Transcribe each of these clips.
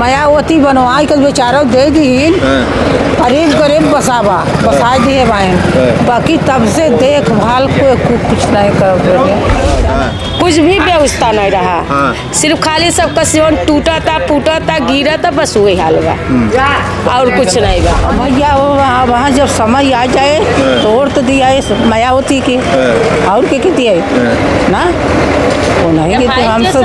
मायावती बनवाई के बेचारा दे दी, गरीब गरीब बसा दिए बाइन, बाकी तब से देखभाल को कुछ नहीं कर रहे, कुछ भी व्यवस्था नहीं रहा। सिर्फ खाली सबका जीवन टूटा था, फूटा था, गिरा था, बस वही हाल बा, और कुछ नहीं बा। भैया वहाँ जब समय आ जाए तो और तो दिया है मायावती की, और क्या दिया है ना, वो नहीं देते हम सब।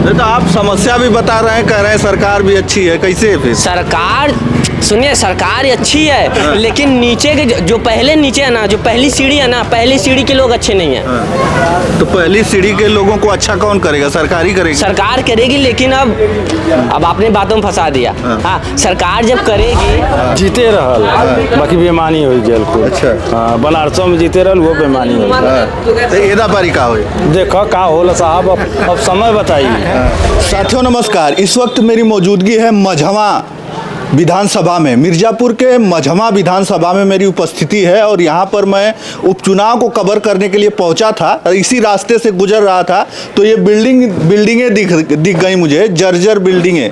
तो आप समस्या भी बता रहे हैं, कह रहे हैं सरकार भी अच्छी है, कैसे फिर? सरकार सुनिए, सरकार अच्छी है, लेकिन नीचे के जो पहले नीचे है ना, जो पहली सीढ़ी है ना, पहली सीढ़ी के लोग अच्छे नहीं हैं। तो पहली सीढ़ी के लोगों को अच्छा कौन करेगा? सरकार ही करेगी। सरकार करेगी, लेकिन अब आपने बातों में फंसा दिया। हाँ, सरकार जब करेगी, जीते रहल, बाकी बेमानी हुई जेल को। अच्छा, हाँ, बनारसों में जीते रहल, वो बेमानी हुई। तो एदा पारी का हुई, देखो का होला साहब, अब समय बताइए। साथियों नमस्कार, इस वक्त मेरी मौजूदगी है मझवा विधानसभा में, मिर्ज़ापुर के मझवा विधानसभा में मेरी उपस्थिति है, और यहाँ पर मैं उपचुनाव को कवर करने के लिए पहुँचा था। इसी रास्ते से गुजर रहा था तो ये बिल्डिंगें दिख गई मुझे, जर्जर बिल्डिंगें।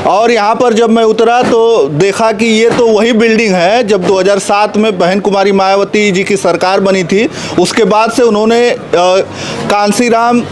और यहाँ पर जब मैं उतरा तो देखा कि ये तो वही बिल्डिंग है जब 2007 में बहन कुमारी मायावती जी की सरकार बनी थी। उसके बाद से उन्होंने कांसीराम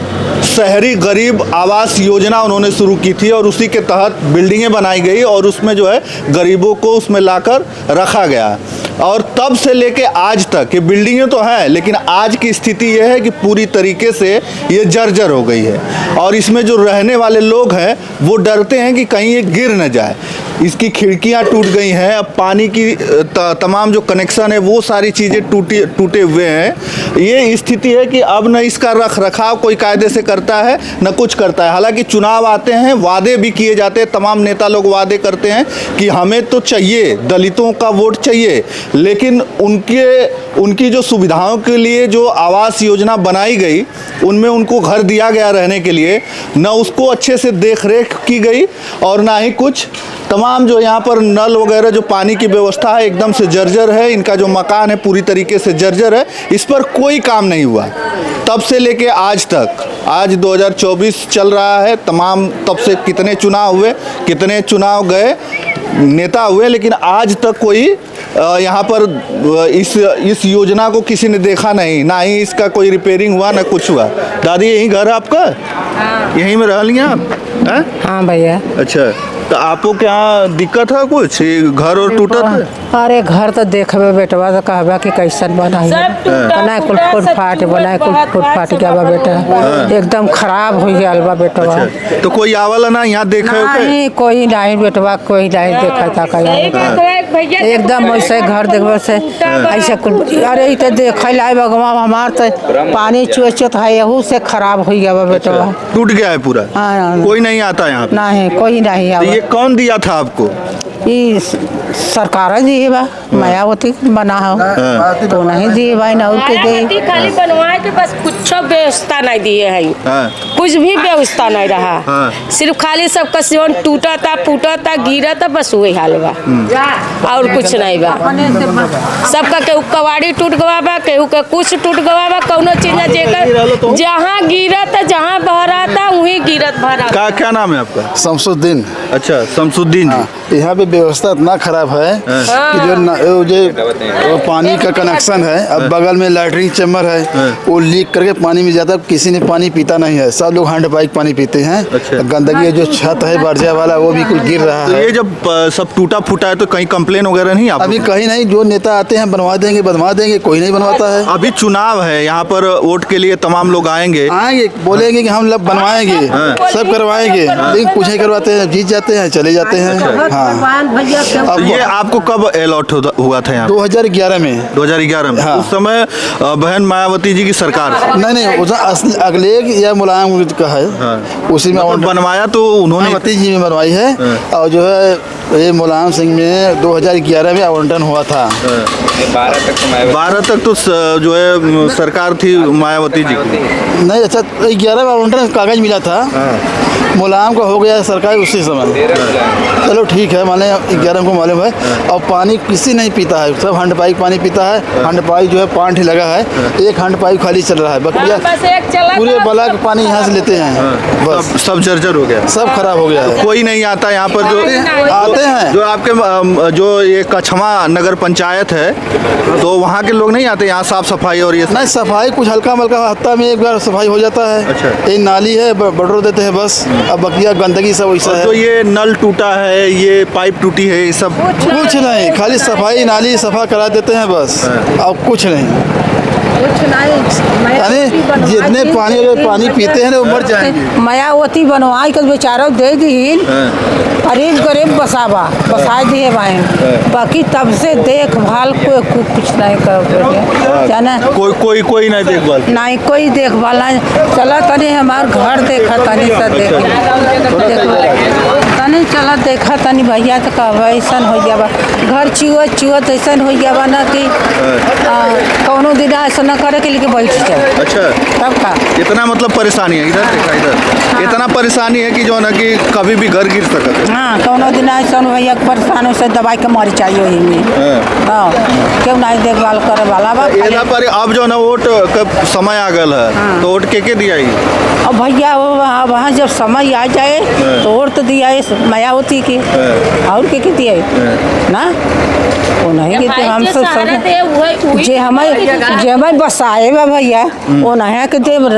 शहरी गरीब आवास योजना उन्होंने शुरू की थी, और उसी के तहत बिल्डिंगें बनाई गई, और उसमें जो है गरीबों को उसमें लाकर रखा गया। और तब से लेके आज तक ये बिल्डिंगें तो हैं, लेकिन आज की स्थिति ये है कि पूरी तरीके से ये जर्जर हो गई है, और इसमें जो रहने वाले लोग हैं वो डरते हैं कि कहीं ये गिर न जाए। इसकी खिड़कियां टूट गई हैं, अब पानी की तमाम जो कनेक्शन है वो सारी चीज़ें टूटे हुए हैं। ये स्थिति है कि अब न इसका रख रखाव कोई कायदे से करता है न कुछ करता है। हालांकि चुनाव आते हैं, वादे भी किए जाते हैं, तमाम नेता लोग वादे करते हैं कि हमें तो चाहिए, दलितों का वोट चाहिए, लेकिन उनकी जो सुविधाओं के लिए जो आवास योजना बनाई गई उनमें उनको घर दिया गया रहने के लिए, न उसको अच्छे से देख रेख की गई, और ना ही कुछ तमाम जो यहाँ पर नल वगैरह जो पानी की व्यवस्था है एकदम से जर्जर है। इनका जो मकान है पूरी तरीके से जर्जर है, इस पर कोई काम नहीं हुआ तब से लेके आज तक। आज 2024 चल रहा है, तमाम तब से कितने चुनाव हुए, कितने चुनाव गए, नेता हुए, लेकिन आज तक कोई यहाँ पर इस योजना को किसी ने देखा नहीं, ना ही इसका कोई रिपेयरिंग हुआ ना कुछ हुआ। दादी यही घर है आपका? हाँ। यहीं में रह लिया आप? हाँ भैया। अच्छा, तो आपको क्या दिक्कत है कुछ, घर और टूटा था? अरे घर तो देखबे बेटवा तो कहबा कि कैसन बना है, बना कुल फूट फाट गया बा बेटा, एकदम खराब हो गया बा बेटवा। अच्छा, तो कोई आवला ना यहाँ देखे? नहीं, कोई नहीं बेटवा, कोई नहीं देखा था कहीं, एकदम वैसे घर देखबे से ऐसे कुल। अरे इते देखे लाए भगवान, हमार तो पानी चुअत है, यहू से खराब हो गया बा बेटवा, टूट गया है पूरा। हाँ, कोई नहीं आता यहाँ? नहीं, कोई नहीं आवा। ये कौन दिया था आपको? ये सरकार दी बा, मायावती बना हो तो नहीं दिए भाई, ना के दे खाली बनवाए के बस कुछ व्यवस्था नहीं दिए है, कुछ भी व्यवस्था नहीं रहा। सिर्फ खाली सबका जीवन टूटा था, फूटा था, गिरा था, बस वही हाल बा, और कुछ नहीं बा। सबका केहू कवाड़ी टूट गवा बा, केहू का कुछ टूट गवा बा, कौनो चीज जेकर जहाँ गिरा था, जहाँ बहरा था वहीं गिरत भरा। क्या नाम है आपका? शमसुद्दीन। अच्छा, शमसुद्दीन जी। यहाँ पे व्यवस्था इतना खराब है कि जो पानी का कनेक्शन है, अब बगल में लैट्रिन चैम्बर है, वो लीक करके पानी में जाता है, किसी ने पानी पीता नहीं है, सब लोग हैंड पाइप पानी पीते हैं। अच्छा। गंदगी जो छत है बर्जा वाला वो भी कुल गिर रहा तो है। ये जब सब टूटा फूटा है तो कहीं कंप्लेन वगैरह नहीं? आप अभी कहीं नहीं, जो नेता आते हैं बनवा देंगे, कोई नहीं बनवाता है। अभी चुनाव है, यहाँ पर वोट के लिए तमाम लोग आएंगे, बोलेंगे कि हम लोग बनवाएंगे, सब करवाएंगे, लेकिन कुछ नहीं करवाते हैं, जीत जाते हैं, चले जाते हैं। हाँ, अब ये आपको कब अलॉट हुआ था यहाँ? 2011 में। 2011 में? हाँ। उस समय बहन मायावती जी की सरकार? नहीं, उस अगले या मुलायम का है। हाँ। उसी में बनवाया तो उन्होंने मायावती जी में बनवाई है। और जो है ये मुलायम सिंह में 2011 में आवंटन हुआ था। 12 तक तो जो है सरकार थी मायावती जी की। नहीं, अच्छा 11 में आवंटन कागज मिला था, मुलायम का हो गया सरकार उसी समय। चलो ठीक है, माने 11 को मालूम है। और पानी किसी नहीं पीता है, सब हैंड पाइप पानी पीता है। हैंड पाइप जो है 5 ही लगा है, एक हैंड पाइप खाली चल रहा है, बाकी पूरे बला के पानी यहाँ से लेते हैं। बस सब जर्जर हो गया, सब खराब हो गया है। कोई नहीं आता यहाँ पर जो आते हैं जो आपके जो ये कछवा नगर पंचायत है, तो वहाँ के लोग नहीं आते यहाँ साफ सफाई और ये सब? नहीं, सफाई कुछ हल्का मल्का हफ्ता में एक बार सफाई हो जाता है। अच्छा। ये नाली है, बटोर देते हैं बस। अब बकिया गंदगी सब वैसा तो है। ये नल टूटा है, ये पाइप टूटी है, ये सब कुछ नहीं, खाली सफाई नाली सफा करा देते हैं बस, और कुछ नहीं। यानी जितने पानी पीते हैं ना वो मर जाएंगे। मायावती बनवाई के बेचारा दे दीन, गरीब गरीब बसाए दिए बाइन, बाकी तब से देखभाल कोई कुछ नहीं कर जाना। कोई नहीं देखभाल, नहीं कोई देखभाल नहीं। चला तनी हमार घर देखा तनी सब तनी चला देखा तनी भैया तो कह ऐसा हो जाबा, घर चुअत ऐसा हो जाबा ना कि कौनो दिन ऐसा न करे के लिए बैठ जाए। अच्छा, तब का इतना मतलब परेशानी है इधर देखा इधर, इतना परेशानी है कि जो ना कि कभी भी घर गिर सकता है। हाँ, कौनो दिन ऐसा भैया परेशान हो से दवाई के मरी चाहिए वही में। हाँ, क्यों नहीं देखभाल करे वाला बा। यहाँ पर अब जो ना वोट का समय आ गल है, तो वोट के दिया? अब भैया वहाँ जब समय आ जाए तो वोट तो दिया मायावती की, और के दिया ना वो नहीं देते। हम सब जे हमें बसाए बा भैया वो नहीं के देव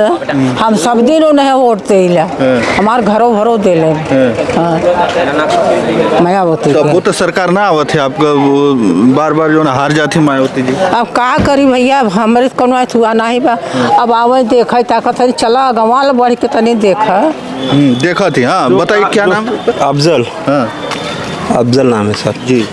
हम सब दिन उन्हें वोट दे, हमार घरों भरो दे ले मायावती। तो वो तो सरकार ना आवत है आपका, बार बार जो ना हार जाती मायावती जी। अब का करी भैया, हमारे कोनो हुआ नहीं बा। अब आवे देखे ताकत चला गंवाल बढ़ के तनी देखा थी। हाँ बताइए क्या नाम? अफजल। हाँ अफजल नाम है सर जी।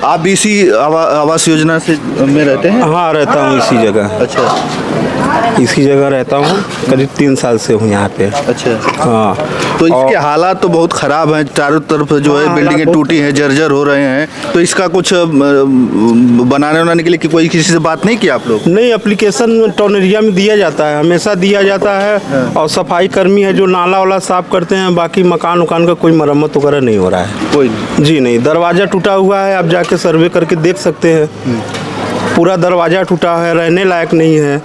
आप इसी आवास योजना से में रहते हैं? हाँ, रहता हूँ इसी जगह। अच्छा, इसी जगह रहता हूँ, करीब 3 साल से हूँ यहाँ पे। अच्छा। हाँ, तो इसके हालात तो बहुत ख़राब हैं, चारों तरफ जो है बिल्डिंगें टूटी हैं, जर्जर हो रहे हैं। तो इसका कुछ बनाने के लिए कोई किसी से बात नहीं किया आप लोग? नहीं, एप्लीकेशन टाउन एरिया में दिया जाता है, हमेशा दिया जाता है। और सफाई कर्मी है जो नाला वाला साफ करते हैं, बाकी मकान उकान का कोई मरम्मत वगैरह नहीं हो रहा है। कोई नहीं? जी नहीं, दरवाज़ा टूटा हुआ है, आप जाके सर्वे करके देख सकते हैं। पूरा दरवाज़ा टूटा है, रहने लायक नहीं है।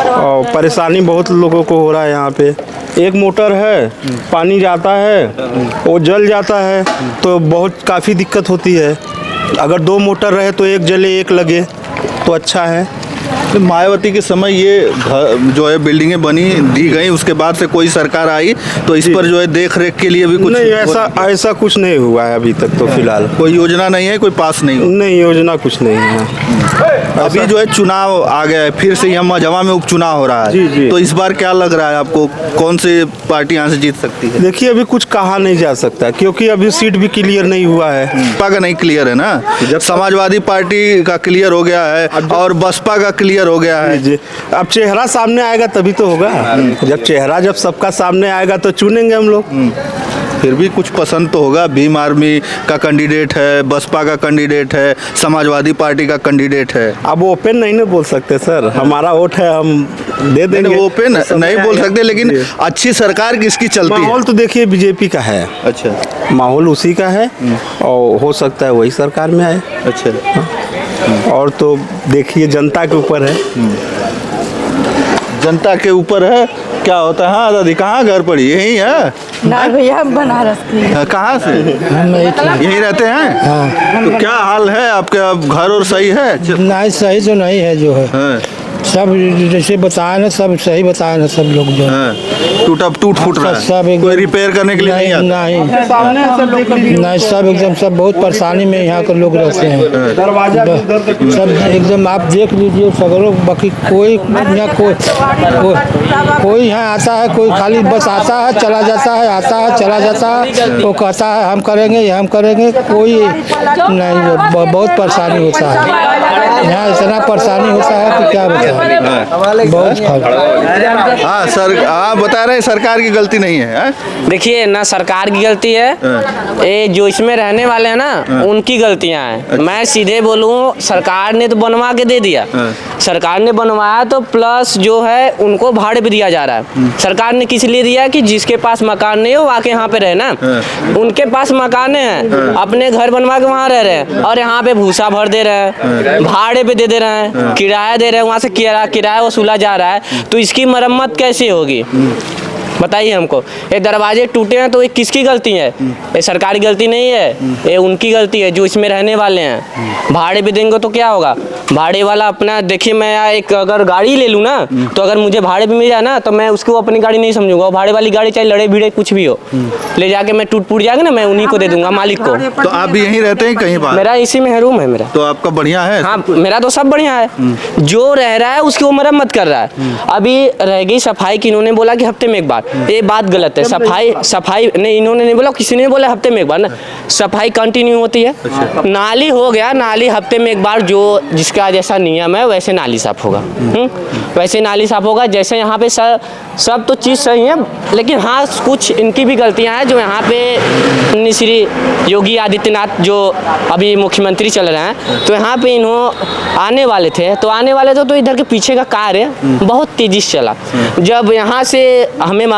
और परेशानी बहुत लोगों को हो रहा है यहाँ पे। एक मोटर है, पानी जाता है वो जल जाता है, तो बहुत काफ़ी दिक्कत होती है। अगर 2 मोटर रहे तो एक जले एक लगे तो अच्छा है। तो मायावती के समय ये जो है बिल्डिंगें बनी दी गई, उसके बाद से कोई सरकार आई तो इस पर जो है देख रेख के लिए भी कुछ नहीं, ऐसा कुछ नहीं हुआ है अभी तक। तो फिलहाल कोई योजना नहीं है, कोई पास नहीं? नहीं, योजना कुछ नहीं है। अभी जो है चुनाव आ गया है, फिर से यहाँ मझवा में उपचुनाव हो रहा है। जी, जी। तो इस बार क्या लग रहा है आपको, कौन सी पार्टी यहाँ से जीत सकती है? देखिए, अभी कुछ कहा नहीं जा सकता क्योंकि अभी सीट भी क्लियर नहीं हुआ है। बसपा का नहीं क्लियर है ना, समाजवादी पार्टी का क्लियर हो गया है और बसपा का क्लियर हो गया है। जी, अब चेहरा सामने आएगा तभी तो होगा। जब सबका सामने आएगा तो चुनेंगे हम लोग। फिर भी कुछ पसंद तो होगा। भीम आर्मी का कैंडिडेट है, बसपा का कैंडिडेट है, समाजवादी पार्टी का कैंडिडेट है। अब ओपन नहीं ना बोल सकते सर, हमारा वोट है, हम दे देंगे। ओपन नहीं बोल सकते, लेकिन अच्छी सरकार किसकी चलती है? माहौल तो देखिए बीजेपी का है। अच्छा, माहौल उसी का है और हो सकता है वही सरकार में आए। अच्छा। और तो देखिए जनता के ऊपर है। जनता के ऊपर है, क्या होता है? हाँ दादी, कहाँ घर पड़ी? यही है ना भैया, बनारस की। कहाँ से? यहीं रहते हैं? हाँ। तो क्या हाल है आपके? अब घर और सही है? नहीं, सही तो नहीं है जो है। हाँ। सब जैसे बताए ना, सब सही बताए ना, सब लोग जो हाँ। टूट फूट रहा है, सब एकदम- कोई रिपेयर करने के लिए नहीं आता? नहीं, सब एकदम सब बहुत परेशानी में यहाँ के लोग रहते हैं। सब एकदम आप देख लीजिए सगरों, बाकी कोई यहाँ कोई यहाँ आता है, कोई खाली बस आता है चला जाता है, आता है चला जाता है। वो कहता है हम करेंगे, ये हम करेंगे, कोई नहीं। बहुत परेशानी होता है यहाँ, इतना परेशानी होता है कि क्या बताएं। बहुत हाँ सर, हाँ बता रहे हैं सरकार की गलती नहीं है। देखिए ना, सरकार की गलती है, ये जो इसमें रहने वाले हैं ना उनकी गलतियां हैं। मैं सीधे बोलूँ, सरकार ने तो बनवा के दे दिया, सरकार ने बनवाया तो प्लस जो है उनको भाड़े पे दिया जा रहा है। सरकार ने किस लिए दिया कि जिसके पास मकान नहीं हो आके यहाँ पे रहे ना। उनके पास मकान हैं, अपने घर बनवा के वहाँ रह रहे हैं और यहाँ पे भूसा भर दे रहे हैं, भाड़े पे दे रहे हैं, किराया दे रहे हैं, वहाँ से किराया वसूला जा रहा है। तो इसकी मरम्मत कैसे होगी बताइए हमको। ये दरवाजे टूटे हैं तो ये किसकी गलती है? ये सरकारी गलती नहीं है, ये उनकी गलती है जो इसमें रहने वाले हैं। भाड़े पे देंगे तो क्या होगा? भाड़े वाला अपना देखिए, मैं एक अगर गाड़ी ले लूँ ना तो अगर मुझे भाड़े पे मिल जाए ना तो मैं उसको अपनी गाड़ी नहीं समझूंगा। भाड़े वाली गाड़ी चाहे लड़े भिड़े कुछ भी हो, ले जाके मैं टूट फूट जाएगा ना, मैं उन्हीं को दे दूंगा, मालिक को। तो आप भी यहीं रहते हैं कहीं बाहर? मेरा इसी में रूम है मेरा। तो आपका बढ़िया है? हाँ मेरा तो सब बढ़िया है। जो रह रहा है उसकी वो मरम्मत कर रहा है। अभी रह गई सफाई की, इन्होंने बोला कि हफ्ते में एक बार, ये बात गलत है। सफाई नहीं, इन्होंने नहीं बोला, किसी ने बोला हफ्ते में एक बार ना, सफाई कंटिन्यू होती है। नाली हो गया, नाली हफ्ते में एक बार, जो जिसका जैसा नियम है वैसे नाली साफ होगा। वैसे नाली साफ होगा। जैसे यहाँ पे सब तो चीज़ सही है, लेकिन हाँ कुछ इनकी भी गलतियाँ हैं। जो यहाँ पे श्री योगी आदित्यनाथ जो अभी मुख्यमंत्री चल रहे हैं, तो यहाँ पे आने वाले थे तो इधर के पीछे का कार्य बहुत तेजी से चला। जब यहाँ से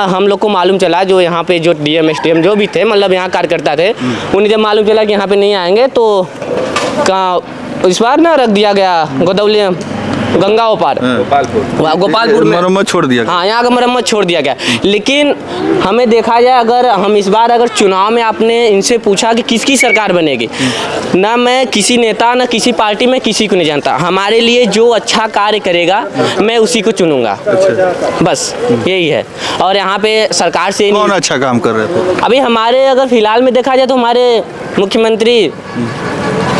हम लोग को मालूम चला, जो यहाँ पे जो डीएम एसडीएम जो भी थे, मतलब यहाँ कार्यकर्ता थे, उन्हें जब मालूम चला कि यहाँ पे नहीं आएंगे तो इस बार ना रख दिया गया गोदौली गंगा पार गोपालपुर में मरम्मत छोड़ दिया। हाँ यहाँ का मरम्मत छोड़ दिया गया। लेकिन हमें देखा जाए, अगर हम इस बार अगर चुनाव में आपने इनसे पूछा कि किसकी सरकार बनेगी, ना मैं किसी नेता ना किसी पार्टी में किसी को नहीं जानता। हमारे लिए जो अच्छा कार्य करेगा मैं उसी को चुनूंगा, बस यही है। और यहाँ पे सरकार से कौन अच्छा काम कर रहे थे? अभी हमारे अगर फिलहाल में देखा जाए तो हमारे मुख्यमंत्री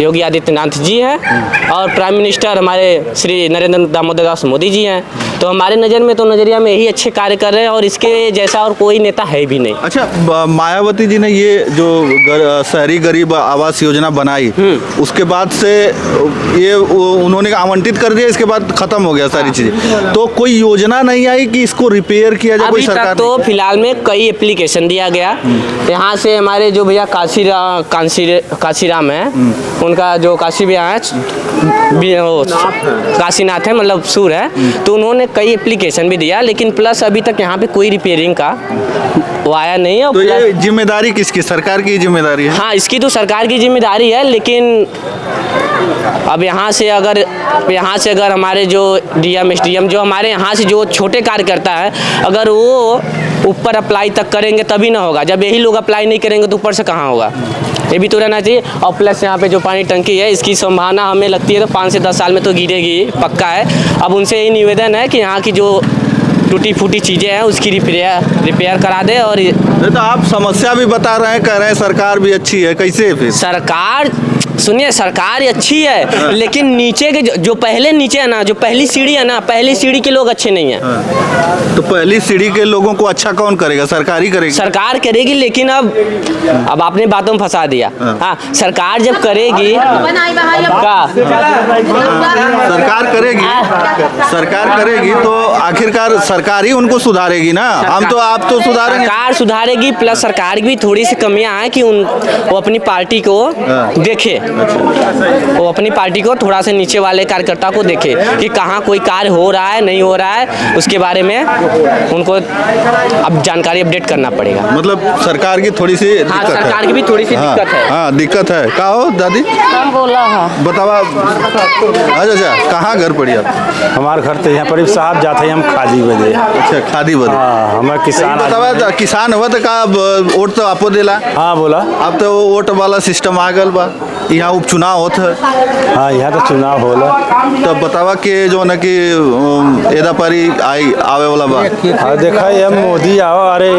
योगी आदित्यनाथ जी हैं और प्राइम मिनिस्टर हमारे श्री नरेंद्र दामोदर दास मोदी जी हैं। तो हमारे नज़रिया में यही अच्छे कार्य कर रहे हैं और इसके जैसा और कोई नेता है भी नहीं। अच्छा, मायावती जी ने ये जो शहरी गरीब आवास योजना बनाई, उसके बाद से ये उन्होंने आवंटित कर दिया, इसके बाद खत्म हो गया सारी चीजें। तो कोई योजना नहीं आई कि इसको रिपेयर किया जाए? अभी तक तो फिलहाल में कई एप्लीकेशन दिया गया। यहाँ से हमारे जो भैया काशीराम है, उनका जो काशी भैया है, काशीनाथ है, मतलब सूर है, तो उन्होंने कई एप्लीकेशन भी दिया, लेकिन प्लस अभी तक यहाँ पे कोई रिपेयरिंग का वो आया नहीं है। तो ये जिम्मेदारी किसकी? सरकार की जिम्मेदारी है? हाँ, इसकी तो सरकार की जिम्मेदारी है, लेकिन अब यहाँ से अगर हमारे जो डीएम एसडीएम जो हमारे यहाँ से जो छोटे कार्यकर्ता है, अगर वो ऊपर अप्लाई तक करेंगे तभी ना होगा। जब यही लोग अप्लाई नहीं करेंगे तो ऊपर से कहाँ होगा? ये भी तो रहना चाहिए। और प्लस यहाँ पे जो पानी टंकी है, इसकी संभावना हमें लगती है तो 5 से 10 साल में तो गिरेगी, पक्का है। अब उनसे यही निवेदन है कि यहाँ की जो टूटी फूटी चीज़ें हैं उसकी रिपेयर करा दे। और तो आप समस्या भी बता रहे हैं, कह रहे हैं सरकार भी अच्छी है, कैसे? फिर सरकार सुनिए, सरकार अच्छी है, लेकिन नीचे के जो पहले नीचे है ना, जो पहली सीढ़ी है ना, पहली सीढ़ी के लोग अच्छे नहीं हैं। तो पहली सीढ़ी के लोगों को अच्छा कौन करेगा? सरकार ही करेगी? सरकार करेगी, लेकिन अब आपने बातों में फंसा दिया। हाँ, सरकार जब करेगी सरकार करेगी तो आखिरकार सरकार ही उनको सुधारेगी ना। हम तो आप तो सुधारेंगे। सरकार सुधारेगी, प्लस सरकार की भी थोड़ी सी कमियां हैं कि वो अपनी पार्टी को देखे, वो अपनी पार्टी को थोड़ा सा नीचे वाले कार्यकर्ता को देखे कि कहाँ कोई कार्य हो रहा है नहीं हो रहा है, उसके बारे में उनको अब जानकारी अपडेट करना पड़ेगा। मतलब सरकार की थोड़ी सी हाँ, सरकार की भी थोड़ी सी दिक्कत है। हाँ, दिक्कत है। का हो दादी? हम बोला है बतावा। अच्छा, कहाँ घर पड़ी आप? हमारे घर तो यहाँ पर साहब जाते हैं हम खादी बदे। अच्छा, खादी बदे। हाँ, हमारे किसान बतावा, किसान हुआ तो का वोट तो आपको दिला? हाँ बोला। अब तो वोट वाला सिस्टम आ गल बा, यहाँ उपचुनाव होता है। हाँ, यहाँ तो चुनाव होला। तो बतावा कि जो न कि एदा पारी आवे वाला बा। हाँ, देखा ये मोदी आओ, अरे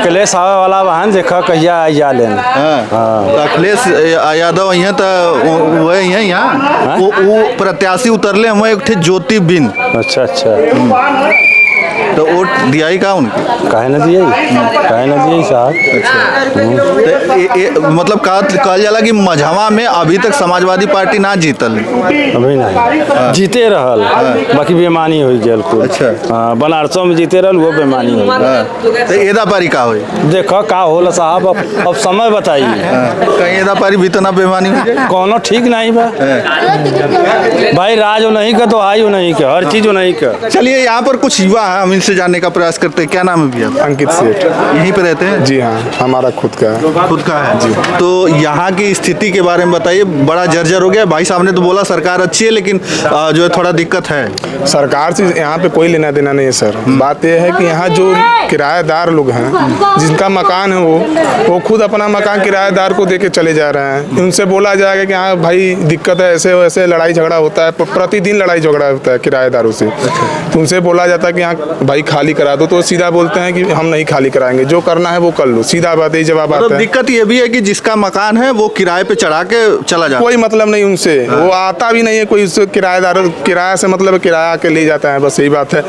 अखिलेश आवे वाला वाहन देखा कहिया आई जा लेन। तो अखिलेश यादव यहाँ तो वह यहाँ वो प्रत्याशी उतरले, हम एक थे ज्योति बिंद। अच्छा। तो वोट दिया ही का उनको? काहे ना दिए साहब। मतलब कहल जाला कि मझवा में अभी तक समाजवादी पार्टी ना जीतल। अभी नहीं जीते रहल, बाकी बेमानी हो गया कुल। अच्छा। हाँ, बनारसों में जीते रहल, वो बेमानी हो गई। तो एदा पारी का होई? देखो का होला साहब, अब समय बताइए। कहीं एदा पारी भी तो ना बेमानी हो जाए? कोनो ठीक नहीं बा भाई, राज हो नहीं का तो आई हो नहीं का, हर चीज हो नहीं का। चलिए यहाँ पर कुछ युवा हैं, हम इनसे जानने का प्रयास करते हैं। क्या नाम है भैया? अंकित सेठ। यहीं पे रहते हैं? जी हाँ, हमारा खुद का है। खुद का है जी। तो यहाँ की स्थिति के बारे में बताइए। बड़ा जर्जर हो गया। भाई साहब ने तो बोला सरकार अच्छी है, लेकिन जो है थोड़ा दिक्कत है। सरकार से यहाँ पे कोई लेना देना नहीं है सर। बात यह है कि यहाँ जो किराएदार लोग हैं, जिनका मकान है, वो खुद अपना मकान किराएदार को देके चले जा रहे हैं। उनसे बोला जाएगा कि हाँ भाई दिक्कत है, ऐसे वैसे लड़ाई झगड़ा होता है, प्रतिदिन लड़ाई झगड़ा होता है किराएदारों से। तो उनसे बोला जाता है कि हाँ भाई खाली करा दो, तो सीधा बोलते हैं कि हम नहीं खाली कराएंगे, जो करना है वो कर लो। सीधा बात है, जवाब आता है। दिक्कत ये भी है कि जिसका मकान है वो किराए पे चढ़ा के चला जाता है। कोई मतलब नहीं उनसे, वो आता भी नहीं है कोई। उससे किराएदार, किराया से मतलब किराया के ले जाता है, बस यही बात है।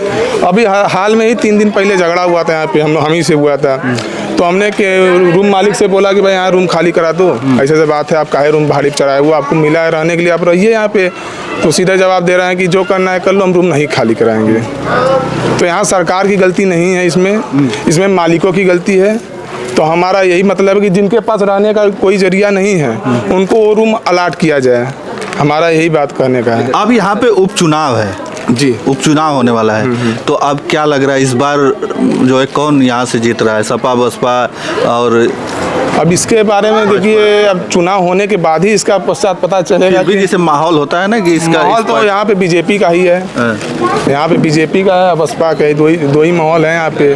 अभी हाल में ही 3 दिन पहले झगड़ा हुआ था यहाँ पे, हम ही से हुआ था। तो हमने रूम मालिक से बोला कि भाई यहाँ रूम खाली करा दो, ऐसे से बात है, आप काहे रूम भाड़ी चढ़ाए, वो आपको मिला है रहने के लिए, आप रहिए यहाँ पे। तो सीधा जवाब दे रहे हैं कि जो करना है कर लो, हम रूम नहीं खाली कराएंगे। तो यहाँ सरकार की गलती नहीं है, इसमें मालिकों की गलती है। तो हमारा यही मतलब है कि जिनके पास रहने का कोई जरिया नहीं है, उनको वो रूम अलाट किया जाए। हमारा यही बात कहने का है। अब यहाँ पे उपचुनाव है जी, उपचुनाव होने वाला है। तो अब क्या लग रहा है इस बार जो है कौन यहाँ से जीत रहा है, सपा बसपा? और अब इसके बारे में देखिए, अब चुनाव होने के बाद ही इसका पश्चात पता चलेगा। भी जैसे माहौल होता है ना कि इसका माहौल तो यहाँ पे बीजेपी का ही है। यहाँ पे बीजेपी का है, बसपा का है, दो ही माहौल है यहाँ पे।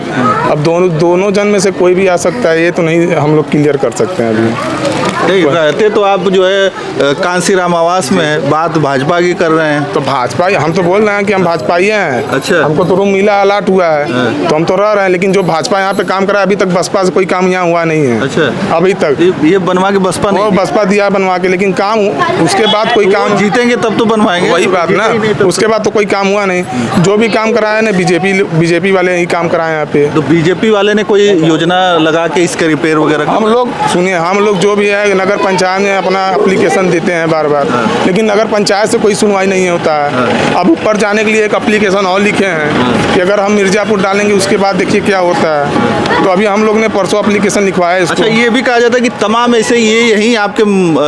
अब दोनों जन में से कोई भी आ सकता है, ये तो नहीं हम लोग क्लियर कर सकते हैं अभी। रहते तो आप जो है कांसीराम आवास में बात भाजपा की कर रहे हैं। तो भाजपा, हम तो बोल रहे हैं कि हम भाजपा ही हैं। अच्छा। हमको तो रूम मिला, अलाट हुआ है, तो हम तो रह रहे हैं। लेकिन जो भाजपा यहाँ पे काम कर रहा है, अभी तक बसपा से कोई काम यहाँ हुआ नहीं है। अच्छा। अभी तक ये बनवा के बसपा नहीं? बसपा दिया बनवा के, लेकिन काम उसके बाद कोई काम, जीतेंगे तब तो बनवाएंगे। वही बात ना, उसके बाद तो कोई काम हुआ नहीं। जो भी काम कराया ना बीजेपी वाले ही काम कराए यहाँ पे। तो बीजेपी वाले ने कोई योजना लगा के इसका रिपेयर वगैरह? हम लोग सुनिए, हम लोग जो भी है नगर पंचायत में अपना एप्लीकेशन देते हैं बार बार, लेकिन नगर पंचायत से कोई सुनवाई नहीं होता है। अब ऊपर जाने के लिए एक एप्लीकेशन और लिखे हैं कि अगर हम मिर्जापुर डालेंगे उसके बाद देखिए क्या होता है। तो अभी हम लोग ने परसों एप्लीकेशन लिखवाया है इसको। अच्छा, ये भी कहा जाता है कि तमाम ऐसे ये यही आपके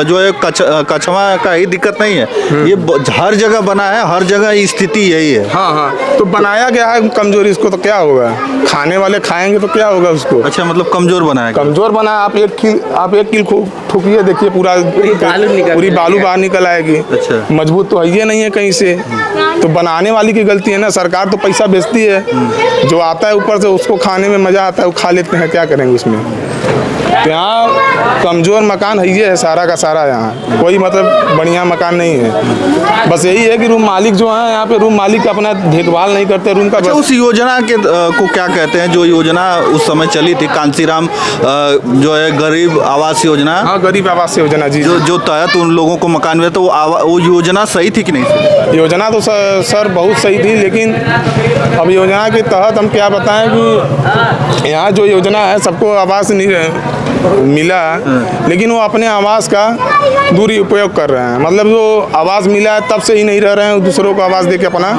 जो है कछवा का ही दिक्कत नहीं है, ये हर जगह बना है, हर जगह स्थिति यही है। हाँ, तो बनाया गया है कमजोर, इसको तो क्या होगा, खाने वाले खाएंगे तो क्या होगा उसको। अच्छा, मतलब कमजोर बनाया? कमजोर बना। आप एक कील ठुकिए, देखिए पूरी बालू बाहर निकल आएगी। अच्छा। मजबूत तो है ये नहीं है कहीं से। तो बनाने वाली की गलती है ना। सरकार तो पैसा बेचती है, जो आता है ऊपर से उसको खाने में मजा आता है, वो खा लेते हैं, क्या करेंगे उसमें। तो यहाँ कमजोर मकान है, ये है सारा का सारा। यहाँ कोई मतलब बढ़िया मकान नहीं है। बस यही है कि रूम मालिक जो है यहाँ पे, रूम मालिक अपना देखभाल नहीं करते रूम का। अच्छा, उस योजना के को क्या कहते हैं, जो योजना उस समय चली थी कांसीराम जो है गरीब आवास योजना? हाँ, गरीब आवास योजना जी। जो तहत उन लोगों को मकान मिला, तो वो योजना सही थी कि नहीं? योजना तो सर बहुत सही थी, लेकिन अब योजना के तहत हम क्या बताएं कि यहाँ जो योजना है सबको आवास नहीं मिला, लेकिन वो अपने आवास का दुरुपयोग कर रहे हैं। मतलब जो आवास मिला है तब से ही नहीं रह रहे हैं, दूसरों को आवास देके अपना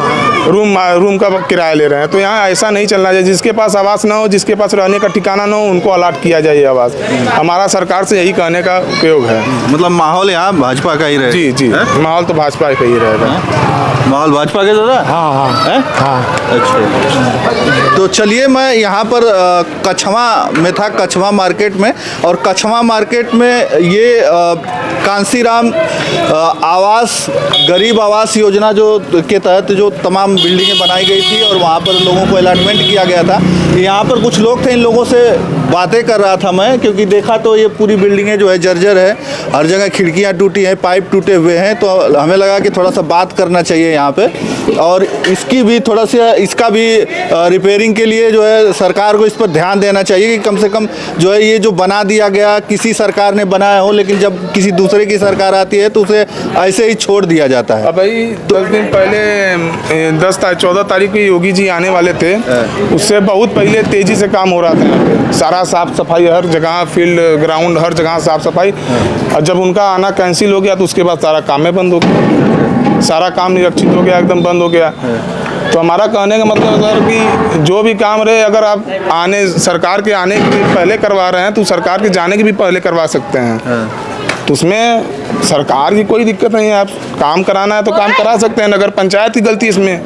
रूम का किराया ले रहे हैं। तो यहाँ ऐसा नहीं चलना चाहिए। जिसके पास आवास ना हो, जिसके पास रहने का ठिकाना ना हो, उनको अलाट किया जाए ये आवास। हमारा सरकार से यही कहने का उपयोग है। मतलब माहौल यहाँ भाजपा का ही रहेगा? जी, माहौल तो भाजपा का ही रहेगा। माहौल भाजपा के दादा? हाँ। अच्छा, तो चलिए, मैं यहाँ पर कछवा में था, कछवा मार्केट में। और कछवा मार्केट में ये कांसीराम आवास गरीब आवास योजना जो के तहत जो तमाम बिल्डिंगें बनाई गई थी और वहाँ पर लोगों को अलॉटमेंट किया गया था। यहाँ पर कुछ लोग थे, इन लोगों से बातें कर रहा था मैं, क्योंकि देखा तो ये पूरी बिल्डिंगें जो है जर्जर है, हर जगह खिड़कियाँ टूटी हैं, पाइप टूटे हुए हैं। तो हमें लगा कि थोड़ा सा बात करना चाहिए यहाँ पे, और इसकी भी थोड़ा सा इसका भी रिपेयरिंग के लिए जो है सरकार को इस पर ध्यान देना चाहिए कि कम से कम जो है ये जो बना बना दिया गया, किसी सरकार ने बनाया हो, लेकिन जब किसी दूसरे की सरकार आती है तो उसे ऐसे ही छोड़ दिया जाता है। अब भाई 10 दिन पहले 14 तारीख को योगी जी आने वाले थे, उससे बहुत पहले तेजी से काम हो रहा था यहाँ पे। सारा साफ सफाई हर जगह, फील्ड ग्राउंड हर जगह साफ सफाई। और जब उनका आना कैंसिल हो गया तो उसके बाद सारा काम में बंद हो गया, सारा काम निरक्षित हो गया, एकदम बंद हो गया। तो हमारा कहने का मतलब सर कि जो भी काम रहे, अगर आप सरकार के आने के पहले करवा रहे हैं तो सरकार के जाने के भी पहले करवा सकते हैं। तो उसमें सरकार की कोई दिक्कत नहीं है, आप काम कराना है तो काम करा सकते हैं। नगर पंचायत की गलती इसमें।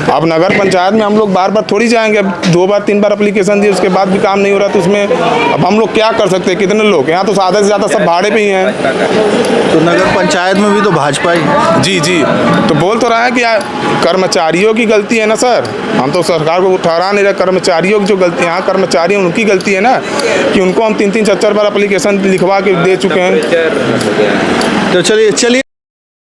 अब नगर पंचायत में हम लोग बार बार थोड़ी जाएंगे। अब 2 बार 3 बार एप्लीकेशन दी, उसके बाद भी काम नहीं हो रहा, तो उसमें अब हम लोग क्या कर सकते हैं? कितने लोग यहाँ तो आधे से ज़्यादा सब भाड़े पे ही हैं। तो नगर पंचायत में भी तो भाजपा ही है। जी जी, तो बोल तो रहा है कि कर्मचारियों की गलती है ना सर। हम तो सरकार को ठहरा नहीं रहे, कर्मचारियों की जो गलती, यहाँ कर्मचारी हैं उनकी गलती है ना, कि उनको हम 3-3 4-4 बार एप्लीकेशन लिखवा के दे चुके हैं। तो चलिए